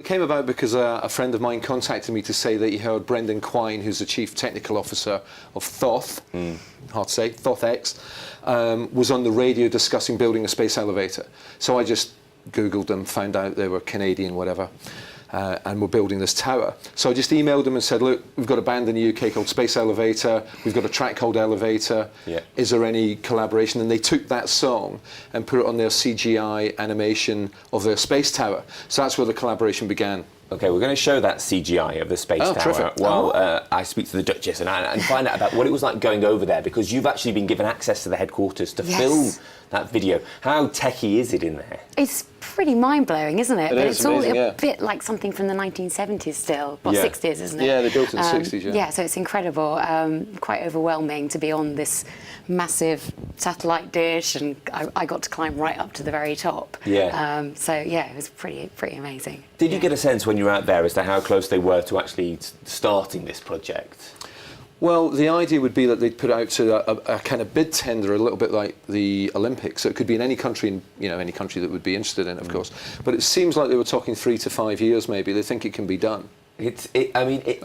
came about because a friend of mine contacted me to say that he heard Brendan Quine, who's the Chief Technical Officer of Thoth, hard to say, Thoth X, was on the radio discussing building a space elevator. So I just Googled them, found out they were Canadian, whatever, and were building this tower. So I just emailed them and said, look, we've got a band in the UK called Space Elevator, we've got a track called Elevator, is there any collaboration? And they took that song and put it on their CGI animation of their space tower. So that's where the collaboration began. Okay, we're going to show that CGI of the space tower terrific. while I speak to the Duchess and find out about what it was like going over there, because you've actually been given access to the headquarters to film that video. How techie is it in there? It's pretty mind-blowing, isn't it? It is it's amazing, all a bit like something from the 1970s still, or 60s, isn't it? Yeah, they built it in the 60s, Yeah, so it's incredible. Quite overwhelming to be on this massive satellite dish, and I got to climb right up to the very top. Yeah. So yeah, it was pretty amazing. Did you get a sense when you were out there as to how close they were to actually starting this project? Well, the idea would be that they'd put it out to a kind of bid tender, a little bit like the Olympics. So it could be in any country, any country that would be interested in it, of course. But it seems like they were talking 3 to 5 years, maybe. They think it can be done. And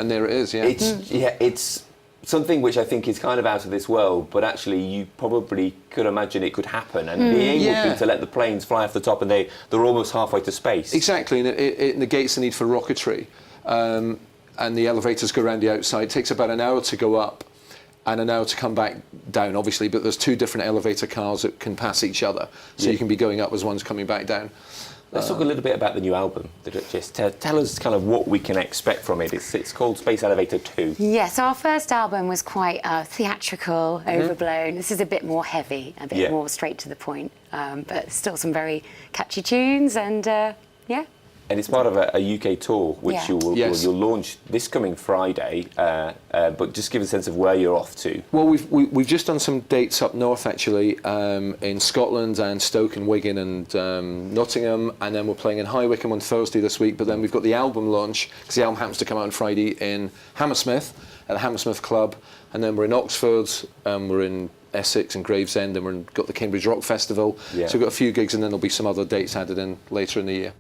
there it is, yeah. It's something which I think is kind of out of this world, but actually you probably could imagine it could happen, and the aim would be to let the planes fly off the top, and they're almost halfway to space. Exactly, and it negates the need for rocketry. And the elevators go around the outside. It takes about an hour to go up and an hour to come back down, obviously, but there's 2 different elevator cars that can pass each other. So you can be going up as one's coming back down. Let's talk a little bit about the new album, The Duchess. Tell us kind of what we can expect from it. It's called Space Elevator 2. Yeah, so our first album was quite theatrical, overblown. This is a bit more heavy, a bit more straight to the point, but still some very catchy tunes, and yeah. And it's part of a UK tour, which you'll launch this coming Friday. But just give a sense of where you're off to. Well, we've just done some dates up north, actually, in Scotland and Stoke and Wigan and Nottingham, and then we're playing in High Wycombe on Thursday this week. But then we've got the album launch, because the album happens to come out on Friday, in Hammersmith at the Hammersmith Club, and then we're in Oxford, we're in Essex and Gravesend, and we've got the Cambridge Rock Festival. So we've got a few gigs, and then there'll be some other dates added in later in the year.